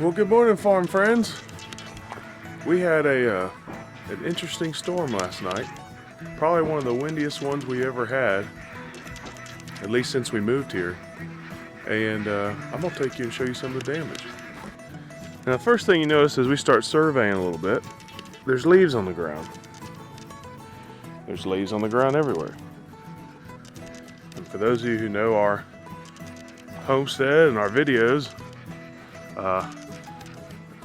Well, good morning, farm friends. We had an interesting storm last night. Probably one of the windiest ones we ever had, at least since we moved here. And I'm gonna take you and show you some of the damage. Now, the first thing you notice as we start surveying a little bit, there's leaves on the ground. There's leaves on the ground everywhere. And for those of you who know our homestead and our videos,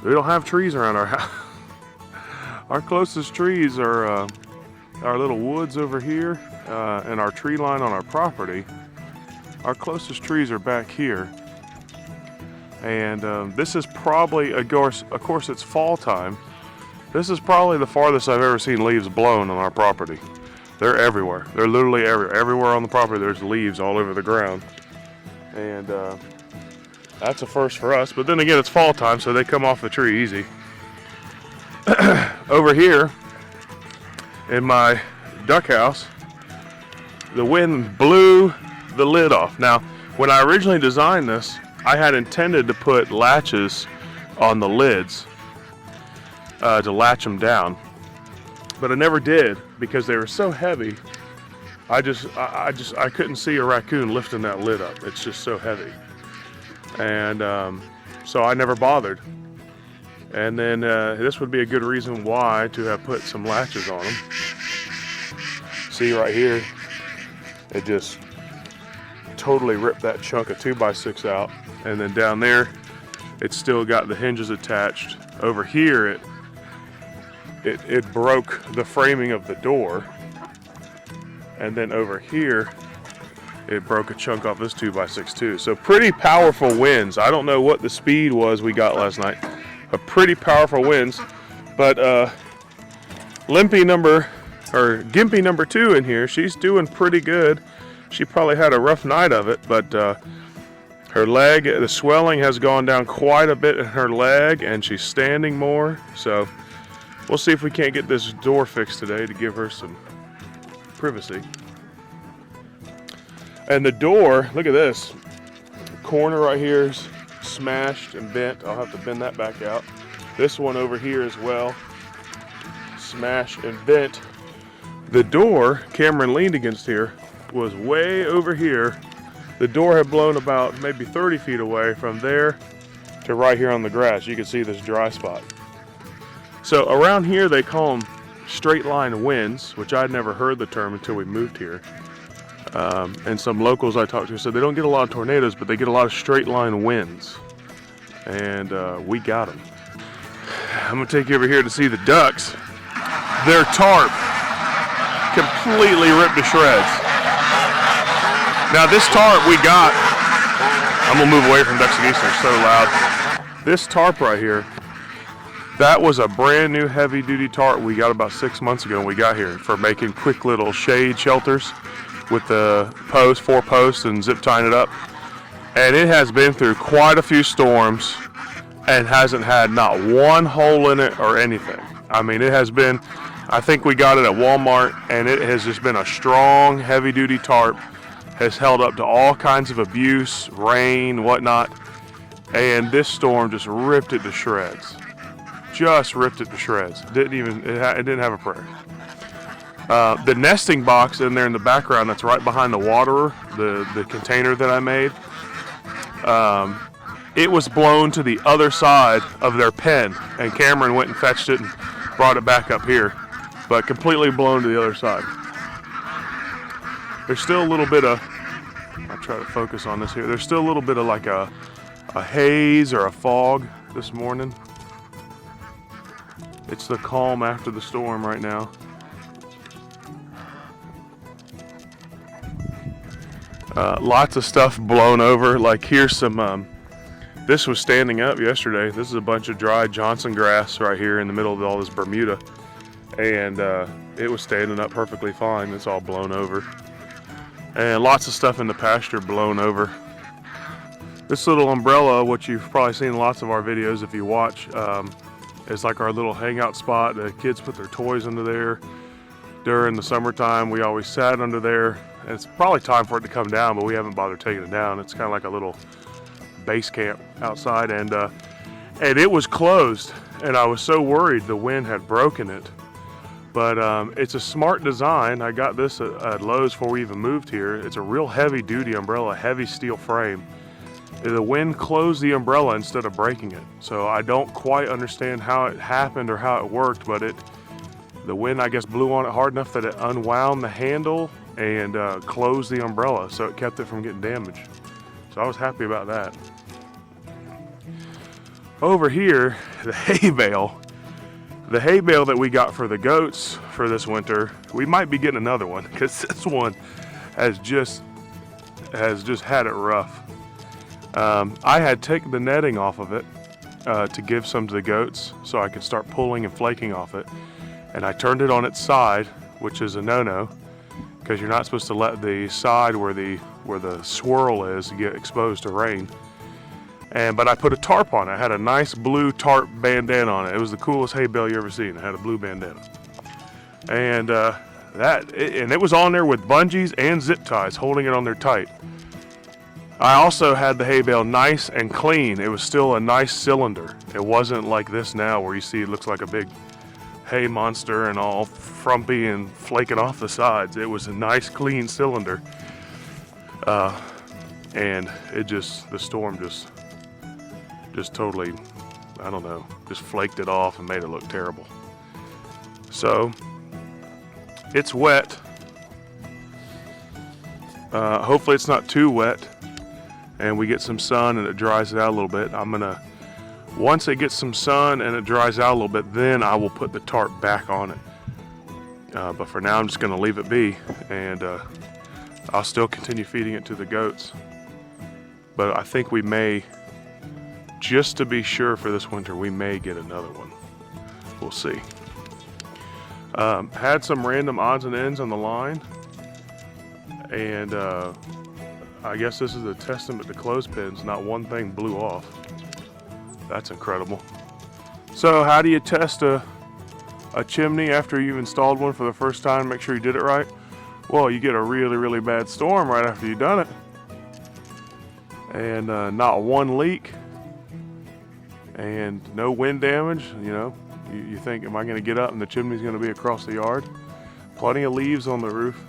we don't have trees around our house. Our closest trees are our little woods over here and our tree line on our property. Our closest trees are back here. And this is probably, of course it's fall time. This is probably the farthest I've ever seen leaves blown on our property. They're everywhere. They're literally everywhere. Everywhere on the property there's leaves all over the ground. And that's a first for us, but then again, it's fall time, so they come off the tree easy. Over here, in my duck house, the wind blew the lid off. Now, when I originally designed this, I had intended to put latches on the lids to latch them down, but I never did because they were so heavy. I couldn't see a raccoon lifting that lid up. It's just so heavy. And so I never bothered. And then this would be a good reason why to have put some latches on them. See right here, it just totally ripped that chunk of 2x6 out. And then down there, it's still got the hinges attached. Over here, it broke the framing of the door. And then over here, it broke a chunk off this 2x6 too. So pretty powerful winds. I don't know what the speed was we got last night, but pretty powerful winds. But Gimpy number 2 in here, she's doing pretty good. She probably had a rough night of it, but her leg, the swelling has gone down quite a bit in her leg, and she's standing more. So we'll see if we can't get this door fixed today to give her some privacy. And the door, look at this. The corner right here is smashed and bent. I'll have to bend that back out. This one over here as well, smashed and bent. The door, Kamryn leaned against here, was way over here. The door had blown about maybe 30 feet away from there to right here on the grass. You can see this dry spot. So around here they call them straight line winds, which I'd never heard the term until we moved here. And some locals I talked to said they don't get a lot of tornadoes, but they get a lot of straight line winds. And we got them. I'm gonna take you over here to see the ducks. Their tarp completely ripped to shreds. Now this tarp we got, I'm gonna move away from ducks and geese, they're so loud. This tarp right here, that was a brand new heavy duty tarp we got about 6 months ago when we got here for making quick little shade shelters with the posts, 4 posts, and zip tying it up. And it has been through quite a few storms and hasn't had not one hole in it or anything. I mean, it has been, I think we got it at Walmart, and it has just been a strong, heavy duty tarp. Has held up to all kinds of abuse, rain, whatnot. And this storm just ripped it to shreds. Just ripped it to shreds. It didn't have a prayer. The nesting box in there in the background that's right behind the waterer, the container that I made, it was blown to the other side of their pen, and Kamryn went and fetched it and brought it back up here, but completely blown to the other side. There's still a little bit of, I'll try to focus on this here, there's still a little bit of like a haze or a fog this morning. It's the calm after the storm right now. Lots of stuff blown over. Like here's some, this was standing up yesterday. This is a bunch of dry Johnson grass right here in the middle of all this Bermuda. And it was standing up perfectly fine. It's all blown over. And lots of stuff in the pasture blown over. This little umbrella, which you've probably seen in lots of our videos if you watch, is like our little hangout spot. The kids put their toys under there. During the summertime, we always sat under there. And it's probably time for it to come down, but we haven't bothered taking it down. It's kind of like a little base camp outside. And and it was closed, and I was so worried the wind had broken it. But it's a smart design. I got this at Lowe's before we even moved here. It's a real heavy duty umbrella, heavy steel frame. The wind closed the umbrella instead of breaking it. So I don't quite understand how it happened or how it worked, but the wind, I guess, blew on it hard enough that it unwound the handle and closed the umbrella, so it kept it from getting damaged. So I was happy about that. Over here, the hay bale. The hay bale that we got for the goats for this winter, we might be getting another one because this one has just had it rough. I had taken the netting off of it to give some to the goats so I could start pulling and flaking off it. And I turned it on its side, which is a no-no, because you're not supposed to let the side where the swirl is get exposed to rain. But I put a tarp on it. I had a nice blue tarp bandana on it. It was the coolest hay bale you ever seen. It had a blue bandana. And it was on there with bungees and zip ties holding it on there tight. I also had the hay bale nice and clean. It was still a nice cylinder. It wasn't like this now where you see it looks like a big hay monster and all frumpy and flaking off the sides. It was a nice clean cylinder. And the storm just totally, I don't know, just flaked it off and made it look terrible. So it's wet. Hopefully it's not too wet and we get some sun and it dries it out a little bit. Once it gets some sun and it dries out a little bit, then I will put the tarp back on it. But for now I'm just gonna leave it be, and I'll still continue feeding it to the goats. But I think we may, just to be sure for this winter, we may get another one. We'll see. Had some random odds and ends on the line, and I guess this is a testament to clothespins. Not one thing blew off. That's incredible. So how do you test a chimney after you've installed one for the first time? Make sure you did it right. Well, you get a really, really bad storm right after you've done it, and not one leak, and no wind damage. You know, you think, am I going to get up and the chimney's going to be across the yard? Plenty of leaves on the roof.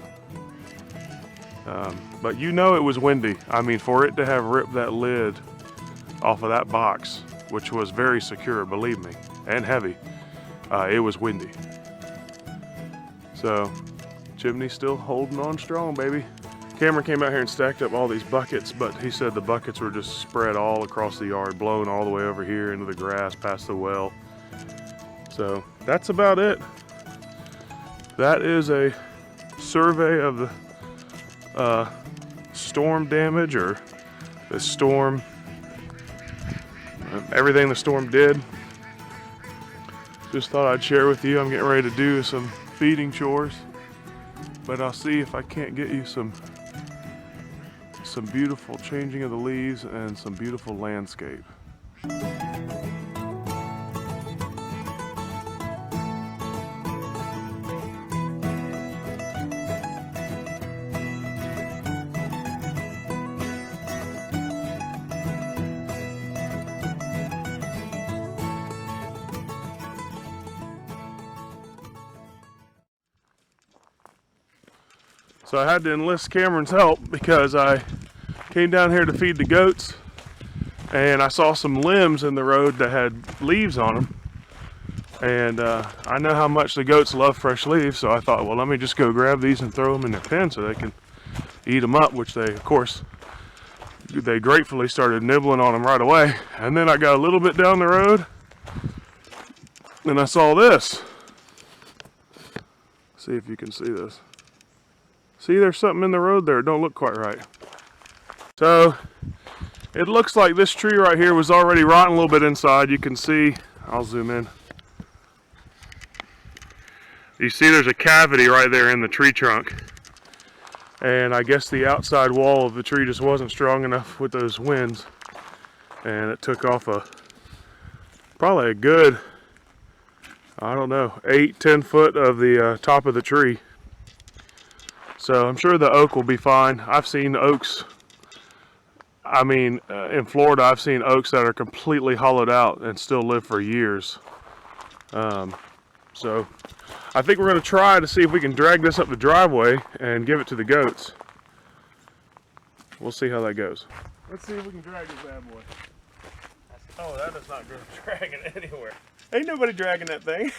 But you know it was windy. I mean, for it to have ripped that lid off of that box, which was very secure, believe me, and heavy, it was windy. So, chimney's still holding on strong, baby. Kamryn came out here and stacked up all these buckets, but he said the buckets were just spread all across the yard, blown all the way over here into the grass, past the well. So, that's about it. That is a survey of the storm damage, or the storm, everything the storm did. Just thought I'd share with you. I'm getting ready to do some feeding chores, but I'll see if I can't get you some beautiful changing of the leaves and some beautiful landscape. So I had to enlist Kamryn's help because I came down here to feed the goats and I saw some limbs in the road that had leaves on them. And I know how much the goats love fresh leaves, so I thought, well, let me just go grab these and throw them in their pen so they can eat them up, which they, of course, they gratefully started nibbling on them right away. And then I got a little bit down the road and I saw this. See if you can see this. See, there's something in the road there. It don't look quite right. So it looks like this tree right here was already rotten a little bit inside. You can see, I'll zoom in. You see there's a cavity right there in the tree trunk. And I guess the outside wall of the tree just wasn't strong enough with those winds. And it took off probably a good, I don't know, 8-10 foot of the top of the tree. So I'm sure the oak will be fine. I've seen oaks, I mean, in Florida, I've seen oaks that are completely hollowed out and still live for years. So I think we're going to try to see if we can drag this up the driveway and give it to the goats. We'll see how that goes. Let's see if we can drag this bad boy. Oh, that is not good dragging it anywhere. Ain't nobody dragging that thing.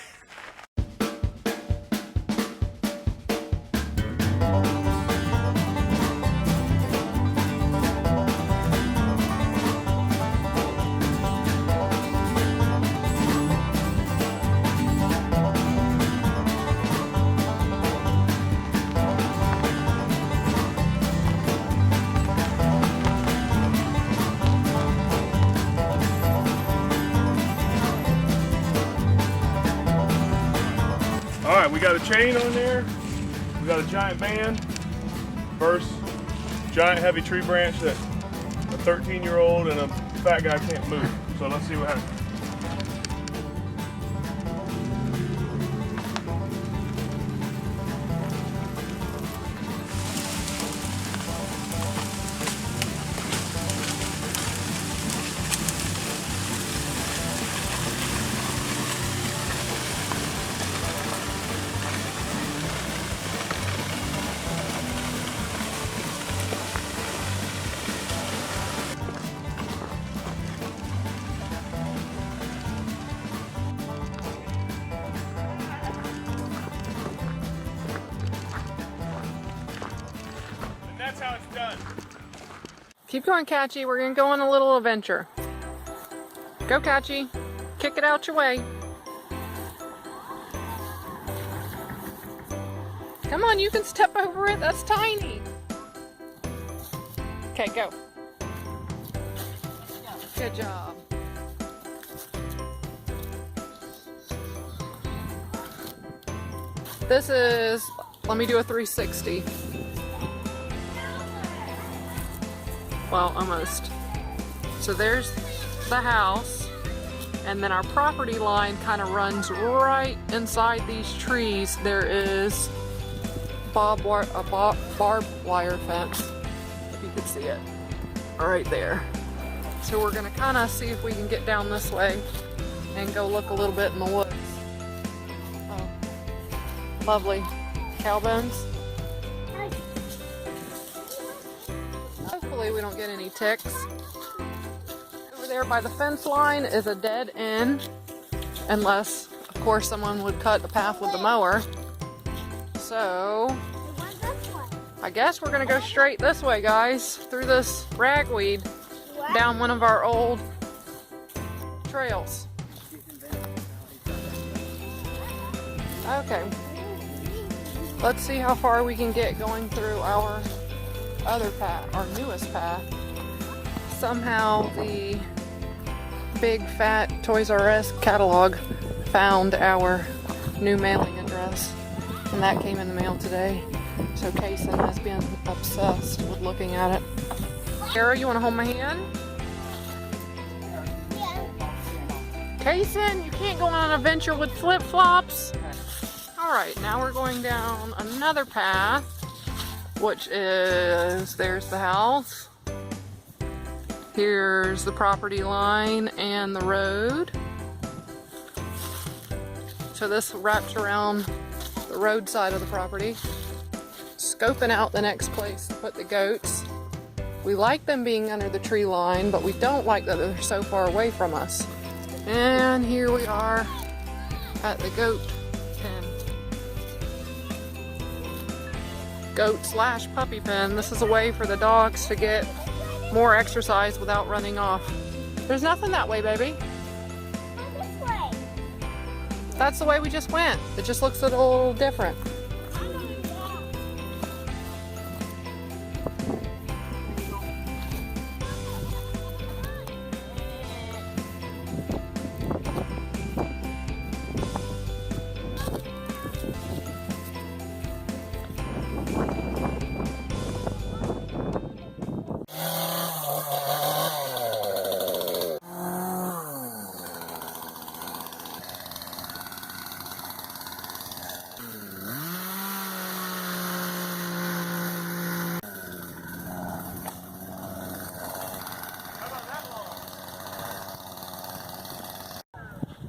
Alright, we got a chain on there, we got a giant band, first giant heavy tree branch that a 13-year-old and a fat guy can't move. So let's see what happens. That's how it's done. Keep going, Catchy. We're gonna go on a little adventure. Go, Catchy. Kick it out your way. Come on, you can step over it. That's tiny. Okay, go. Good job. This is, let me do a 360. Well, almost. So there's the house, and then our property line kind of runs right inside these trees. There is barbed wire fence, if you could see it, right there. So we're gonna kind of see if we can get down this way and go look a little bit in the woods. Oh, lovely cow bones. Hopefully we don't get any ticks. Over there by the fence line is a dead end, unless, of course, someone would cut the path with the mower. So, I guess we're gonna go straight this way, guys, through this ragweed, down one of our old trails. Okay. Let's see how far we can get going through our other path, our newest path. Somehow the big fat Toys R Us catalog found our new mailing address, and that came in the mail today. So Kristin has been obsessed with looking at it. Sarah, you want to hold my hand? Kristin, you can't go on an adventure with flip-flops. Alright, now we're going down another path, which is, there's the house, here's the property line and the road. So this wraps around the road side of the property. Scoping out the next place to put the goats. We like them being under the tree line, but we don't like that they're so far away from us. And here we are at the goat pen. Goat/puppy pen. This is a way for the dogs to get more exercise without running off. There's nothing that way, baby. This way. That's the way we just went. It just looks a little different.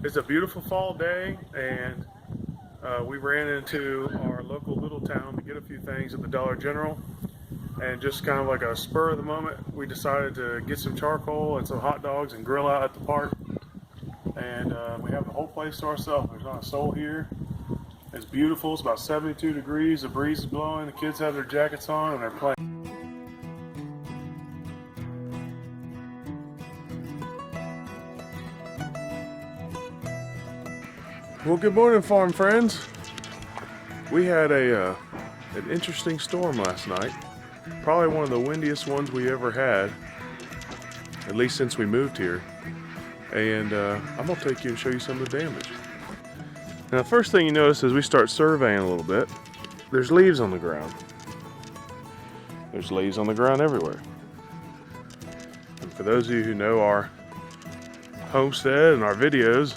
It's a beautiful fall day, and we ran into our local little town to get a few things at the Dollar General, and just kind of like a spur of the moment, we decided to get some charcoal and some hot dogs and grill out at the park. And we have the whole place to ourselves. There's not a soul here. It's beautiful. It's about 72 degrees. The breeze is blowing. The kids have their jackets on and they're playing. Well, good morning, farm friends. We had an interesting storm last night. Probably one of the windiest ones we ever had, at least since we moved here. And I'm gonna take you and show you some of the damage. Now, the first thing you notice as we start surveying a little bit, there's leaves on the ground. There's leaves on the ground everywhere. And for those of you who know our homestead and our videos,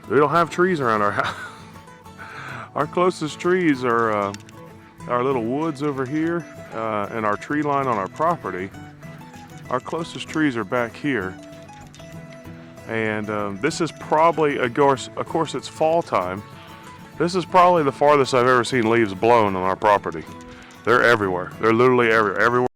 we don't have trees around our house. Our closest trees are our little woods over here and our tree line on our property. Our closest trees are back here. And this is probably, of course it's fall time. This is probably the farthest I've ever seen leaves blown on our property. They're everywhere. They're literally everywhere.